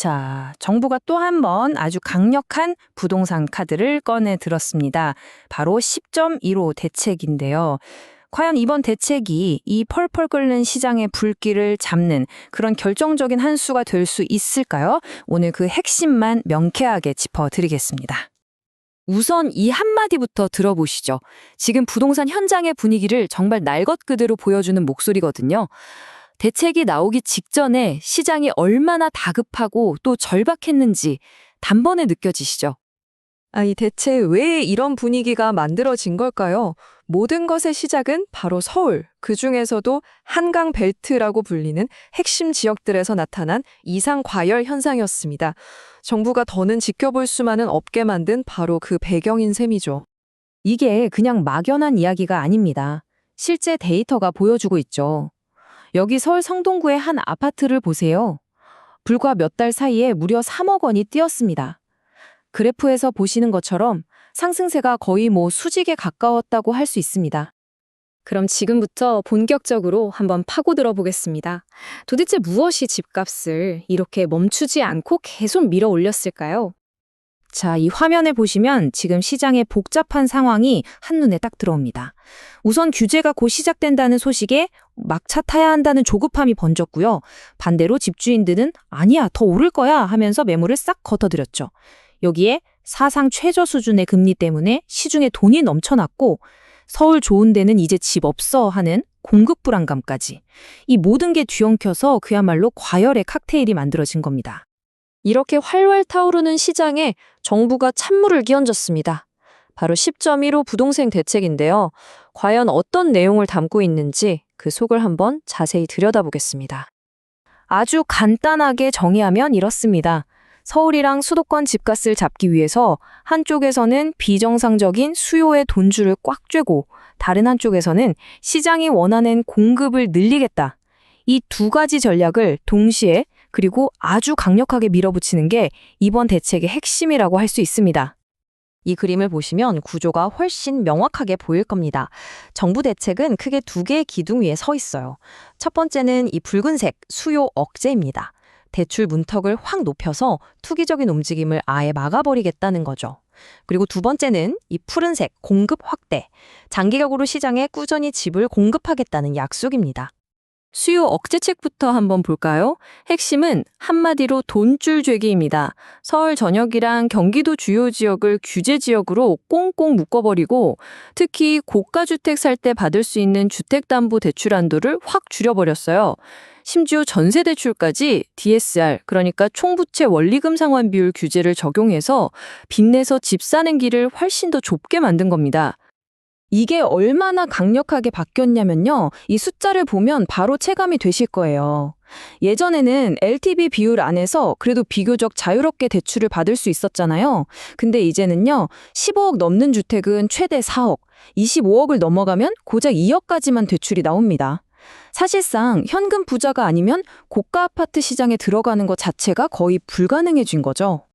자, 정부가 또 한 번 아주 강력한 부동산 카드를 꺼내 들었습니다. 바로 10.15 대책인데요. 과연 이번 대책이 이 펄펄 끓는 시장의 불길을 잡는 그런 결정적인 한 수가 될 수 있을까요? 오늘 그 핵심만 명쾌하게 짚어드리겠습니다. 우선 이 한마디부터 들어보시죠. 지금 부동산 현장의 분위기를 정말 날 것 그대로 보여주는 목소리거든요. 대책이 나오기 직전에 시장이 얼마나 다급하고 또 절박했는지 단번에 느껴지시죠? 이 대체 왜 이런 분위기가 만들어진 걸까요? 모든 것의 시작은 바로 서울, 그중에서도 한강 벨트라고 불리는 핵심 지역들에서 나타난 이상 과열 현상이었습니다. 정부가 더는 지켜볼 수만은 없게 만든 바로 그 배경인 셈이죠. 이게 그냥 막연한 이야기가 아닙니다. 실제 데이터가 보여주고 있죠. 여기 서울 성동구의 한 아파트를 보세요. 불과 몇 달 사이에 무려 3억 원이 뛰었습니다. 그래프에서 보시는 것처럼 상승세가 거의 수직에 가까웠다고 할 수 있습니다. 그럼 지금부터 본격적으로 한번 파고들어 보겠습니다. 도대체 무엇이 집값을 이렇게 멈추지 않고 계속 밀어 올렸을까요? 자, 이 화면을 보시면 지금 시장의 복잡한 상황이 한눈에 딱 들어옵니다. 우선 규제가 곧 시작된다는 소식에 막차 타야 한다는 조급함이 번졌고요. 반대로 집주인들은 아니야, 더 오를 거야 하면서 매물을 싹 걷어들였죠. 여기에 사상 최저 수준의 금리 때문에 시중에 돈이 넘쳐났고 서울 좋은 데는 이제 집 없어 하는 공급 불안감까지. 이 모든 게 뒤엉켜서 그야말로 과열의 칵테일이 만들어진 겁니다. 이렇게 활활 타오르는 시장에 정부가 찬물을 끼얹었습니다. 바로 10.15 부동산 대책인데요. 과연 어떤 내용을 담고 있는지 그 속을 한번 자세히 들여다보겠습니다. 아주 간단하게 정의하면 이렇습니다. 서울이랑 수도권 집값을 잡기 위해서 한쪽에서는 비정상적인 수요의 돈줄을 꽉 쬐고 다른 한쪽에서는 시장이 원하는 공급을 늘리겠다. 이 두 가지 전략을 동시에 그리고 아주 강력하게 밀어붙이는 게 이번 대책의 핵심이라고 할 수 있습니다. 이 그림을 보시면 구조가 훨씬 명확하게 보일 겁니다. 정부 대책은 크게 두 개의 기둥 위에 서 있어요. 첫 번째는 이 붉은색 수요 억제입니다. 대출 문턱을 확 높여서 투기적인 움직임을 아예 막아버리겠다는 거죠. 그리고 두 번째는 이 푸른색 공급 확대, 장기적으로 시장에 꾸준히 집을 공급하겠다는 약속입니다. 수요 억제책부터 한번 볼까요? 핵심은 한마디로 돈줄 죄기입니다. 서울 전역이랑 경기도 주요 지역을 규제 지역으로 꽁꽁 묶어버리고 특히 고가주택 살 때 받을 수 있는 주택담보대출 한도를 확 줄여버렸어요. 심지어 전세대출까지 DSR, 그러니까 총부채 원리금 상환 비율 규제를 적용해서 빚내서 집 사는 길을 훨씬 더 좁게 만든 겁니다. 이게 얼마나 강력하게 바뀌었냐면요. 이 숫자를 보면 바로 체감이 되실 거예요. 예전에는 LTV 비율 안에서 그래도 비교적 자유롭게 대출을 받을 수 있었잖아요. 근데 이제는요. 15억 넘는 주택은 최대 4억, 25억을 넘어가면 고작 2억까지만 대출이 나옵니다. 사실상 현금 부자가 아니면 고가 아파트 시장에 들어가는 것 자체가 거의 불가능해진 거죠.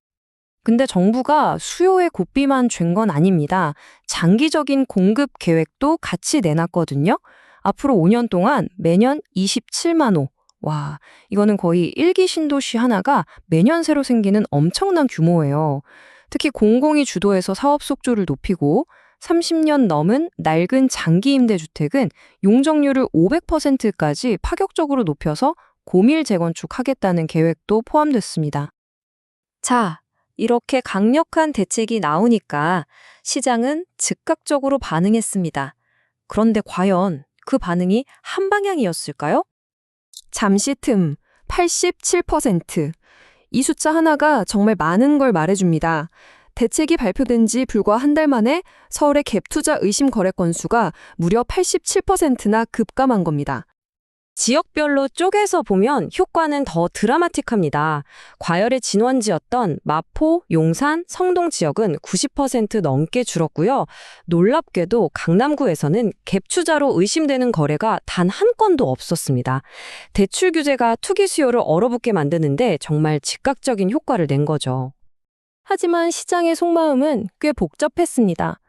근데 정부가 수요의 고삐만 쥘 건 아닙니다. 장기적인 공급 계획도 같이 내놨거든요. 앞으로 5년 동안 매년 27만 호. 와, 이거는 거의 1기 신도시 하나가 매년 새로 생기는 엄청난 규모예요. 특히 공공이 주도해서 사업 속도를 높이고 30년 넘은 낡은 장기 임대주택은 용적률을 500%까지 파격적으로 높여서 고밀 재건축하겠다는 계획도 포함됐습니다. 자, 이렇게 강력한 대책이 나오니까 시장은 즉각적으로 반응했습니다. 그런데 과연 그 반응이 한 방향이었을까요? 잠시 틈 87%. 이 숫자 하나가 정말 많은 걸 말해줍니다. 대책이 발표된 지 불과 한 달 만에 서울의 갭투자 의심 거래 건수가 무려 87%나 급감한 겁니다. 지역별로 쪼개서 보면 효과는 더 드라마틱합니다. 과열의 진원지였던 마포, 용산, 성동 지역은 90% 넘게 줄었고요. 놀랍게도 강남구에서는 갭투자로 의심되는 거래가 단 한 건도 없었습니다. 대출 규제가 투기 수요를 얼어붙게 만드는데 정말 즉각적인 효과를 낸 거죠. 하지만 시장의 속마음은 꽤 복잡했습니다.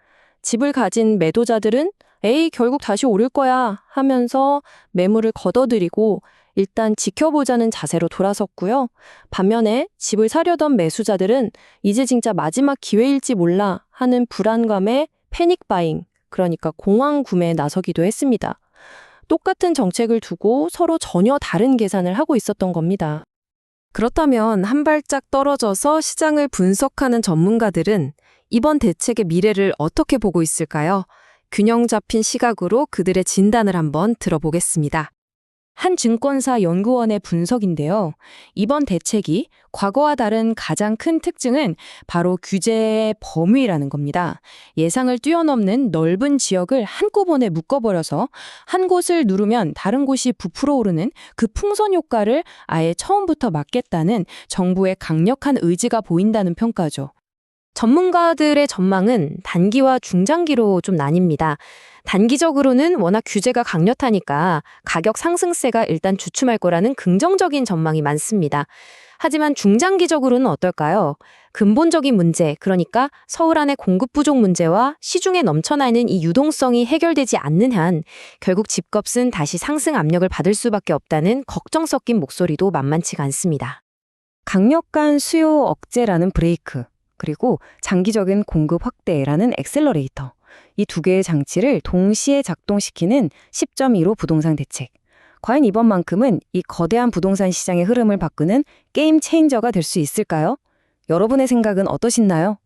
집을 가진 매도자들은 에이, 결국 다시 오를 거야 하면서 매물을 걷어들이고 일단 지켜보자는 자세로 돌아섰고요. 반면에 집을 사려던 매수자들은 이제 진짜 마지막 기회일지 몰라 하는 불안감에 패닉 바잉, 그러니까 공황 구매에 나서기도 했습니다. 똑같은 정책을 두고 서로 전혀 다른 계산을 하고 있었던 겁니다. 그렇다면 한 발짝 떨어져서 시장을 분석하는 전문가들은 이번 대책의 미래를 어떻게 보고 있을까요? 균형 잡힌 시각으로 그들의 진단을 한번 들어보겠습니다. 한 증권사 연구원의 분석인데요. 이번 대책이 과거와 다른 가장 큰 특징은 바로 규제의 범위라는 겁니다. 예상을 뛰어넘는 넓은 지역을 한꺼번에 묶어버려서 한 곳을 누르면 다른 곳이 부풀어 오르는 그 풍선 효과를 아예 처음부터 막겠다는 정부의 강력한 의지가 보인다는 평가죠. 전문가들의 전망은 단기와 중장기로 좀 나뉩니다. 단기적으로는 워낙 규제가 강력하니까 가격 상승세가 일단 주춤할 거라는 긍정적인 전망이 많습니다. 하지만 중장기적으로는 어떨까요? 근본적인 문제, 그러니까 서울 안의 공급 부족 문제와 시중에 넘쳐나 있는 이 유동성이 해결되지 않는 한 결국 집값은 다시 상승 압력을 받을 수밖에 없다는 걱정 섞인 목소리도 만만치가 않습니다. 강력한 수요 억제라는 브레이크, 그리고 장기적인 공급 확대라는 엑셀러레이터. 이 두 개의 장치를 동시에 작동시키는 10.15 부동산 대책. 과연 이번만큼은 이 거대한 부동산 시장의 흐름을 바꾸는 게임 체인저가 될 수 있을까요? 여러분의 생각은 어떠신가요?